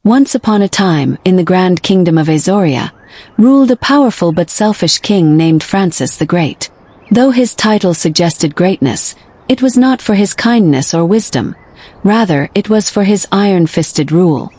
Once upon a time, in the grand kingdom of Azoria, ruled a powerful but selfish king named Francis the Great. Though his title suggested greatness, it was not for his kindness or wisdom. Rather, it was for his iron-fisted rule.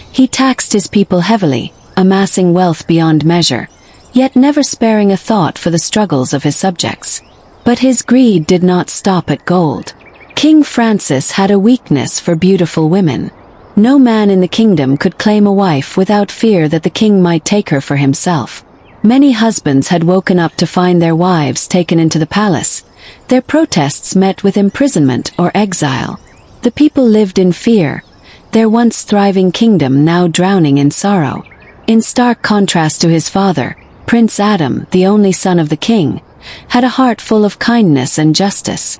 He taxed his people heavily, amassing wealth beyond measure, yet never sparing a thought for the struggles of his subjects. But his greed did not stop at gold. King Francis had a weakness for beautiful women. No man in the kingdom could claim a wife without fear that the king might take her for himself. Many husbands had woken up to find their wives taken into the palace. Their protests met with imprisonment or exile. The people lived in fear, their once thriving kingdom now drowning in sorrow. In stark contrast to his father, Prince Adam, the only son of the king, had a heart full of kindness and justice.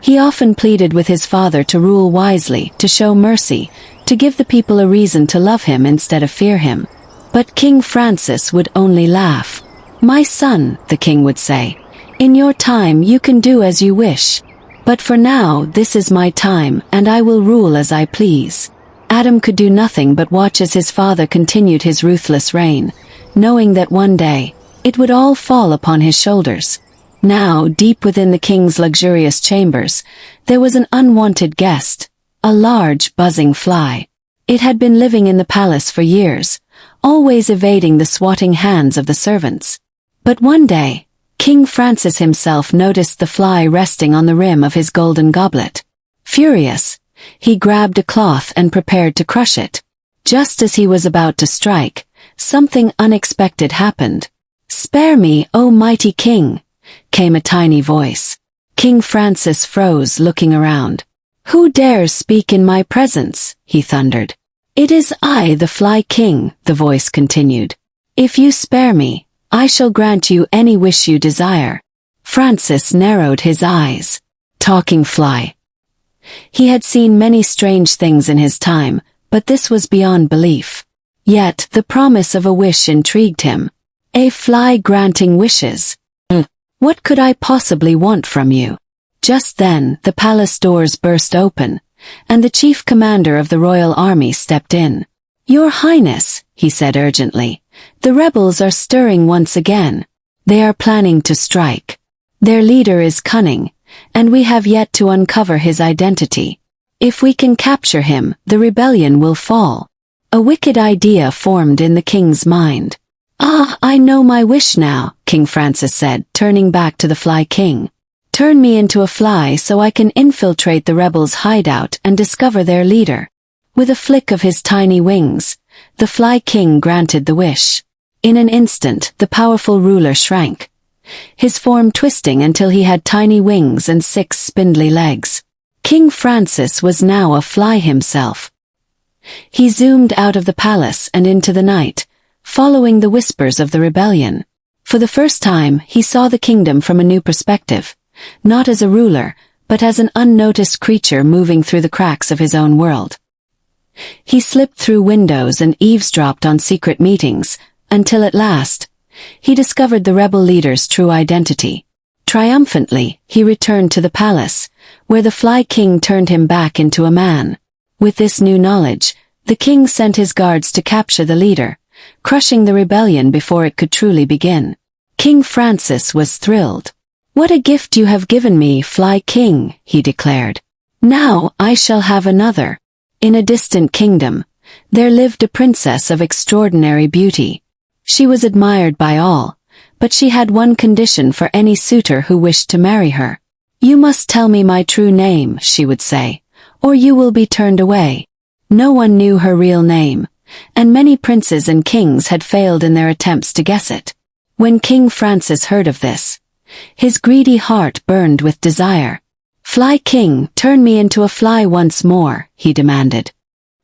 He often pleaded with his father to rule wisely, to show mercy, to give the people a reason to love him instead of fear him. But King Francis would only laugh. "My son," the king would say, "in your time you can do as you wish. But for now this is my time, and I will rule as I please." Adam could do nothing but watch as his father continued his ruthless reign, knowing that one day, it would all fall upon his shoulders. Now, deep within the king's luxurious chambers, there was an unwanted guest, a large, buzzing fly. It had been living in the palace for years, always evading the swatting hands of the servants. But one day, King Francis himself noticed the fly resting on the rim of his golden goblet. Furious, he grabbed a cloth and prepared to crush it. Just as he was about to strike, something unexpected happened. "Spare me, O mighty king," came a tiny voice. King Francis froze, looking around. "Who dares speak in my presence?" he thundered. "It is I, the Fly King," the voice continued. "If you spare me, I shall grant you any wish you desire." Francis narrowed his eyes. Talking fly. He had seen many strange things in his time, but this was beyond belief. Yet the promise of a wish intrigued him. A fly granting wishes. What could I possibly want from you? Just then, the palace doors burst open, and the chief commander of the royal army stepped in. "Your Highness," he said urgently, "the rebels are stirring once again. They are planning to strike. Their leader is cunning, and we have yet to uncover his identity. If we can capture him, the rebellion will fall." A wicked idea formed in the king's mind. "Ah, I know my wish now," King Francis said, turning back to the Fly King. "Turn me into a fly so I can infiltrate the rebels' hideout and discover their leader." With a flick of his tiny wings, the Fly King granted the wish. In an instant, the powerful ruler shrank, his form twisting until he had tiny wings and 6 spindly legs. King Francis was now a fly himself. He zoomed out of the palace and into the night, following the whispers of the rebellion. For the first time, he saw the kingdom from a new perspective, not as a ruler, but as an unnoticed creature moving through the cracks of his own world. He slipped through windows and eavesdropped on secret meetings, until at last, he discovered the rebel leader's true identity. Triumphantly, he returned to the palace, where the Fly King turned him back into a man. With this new knowledge, the king sent his guards to capture the leader, crushing the rebellion before it could truly begin. King Francis was thrilled. "What a gift you have given me, Fly King," he declared. "Now I shall have another." In a distant kingdom, there lived a princess of extraordinary beauty. She was admired by all, but she had one condition for any suitor who wished to marry her. "You must tell me my true name," she would say, "or you will be turned away." No one knew her real name, and many princes and kings had failed in their attempts to guess it. When King Francis heard of this, his greedy heart burned with desire. "Fly King, turn me into a fly once more," he demanded.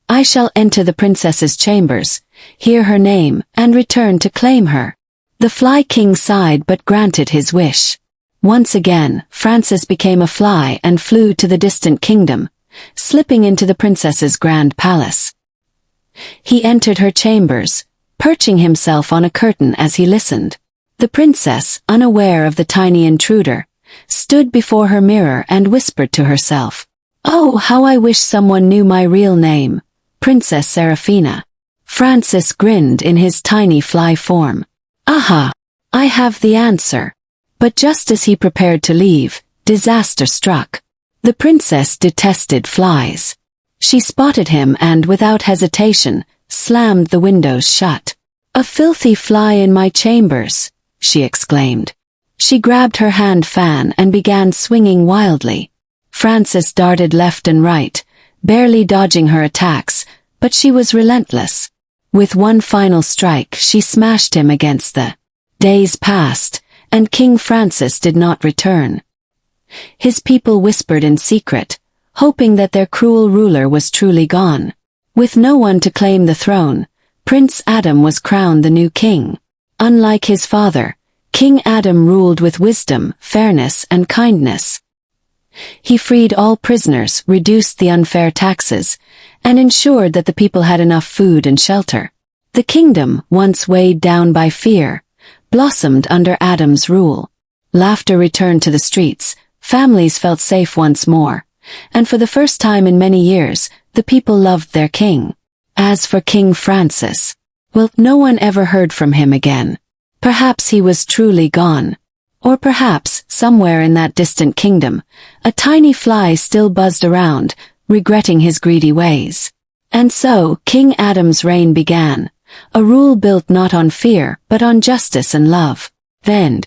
"I shall enter the princess's chambers, hear her name, and return to claim her." The Fly King sighed but granted his wish. Once again, Francis became a fly and flew to the distant kingdom, slipping into the princess's grand palace. He entered her chambers, perching himself on a curtain as he listened. The princess, unaware of the tiny intruder, stood before her mirror and whispered to herself, "Oh, how I wish someone knew my real name. Princess Seraphina. Francis grinned in his tiny fly form. Aha! I have the answer. But just as he prepared to leave, disaster struck. The princess detested flies. She spotted him and, without hesitation, slammed the windows shut. "A filthy fly in my chambers," she exclaimed. She grabbed her hand fan and began swinging wildly. Francis darted left and right, barely dodging her attacks, but she was relentless. With one final strike, she smashed him against the. Days passed, and King Francis did not return. His people whispered in secret, hoping that their cruel ruler was truly gone. With no one to claim the throne, Prince Adam was crowned the new king. Unlike his father, King Adam ruled with wisdom, fairness, and kindness. He freed all prisoners, reduced the unfair taxes, and ensured that the people had enough food and shelter. The kingdom, once weighed down by fear, blossomed under Adam's rule. Laughter returned to the streets, families felt safe once more, and for the first time in many years, the people loved their king. As for King Francis, well, no one ever heard from him again. Perhaps he was truly gone. Or perhaps, somewhere in that distant kingdom, a tiny fly still buzzed around, regretting his greedy ways. And so, King Adam's reign began, a rule built not on fear, but on justice and love. The end.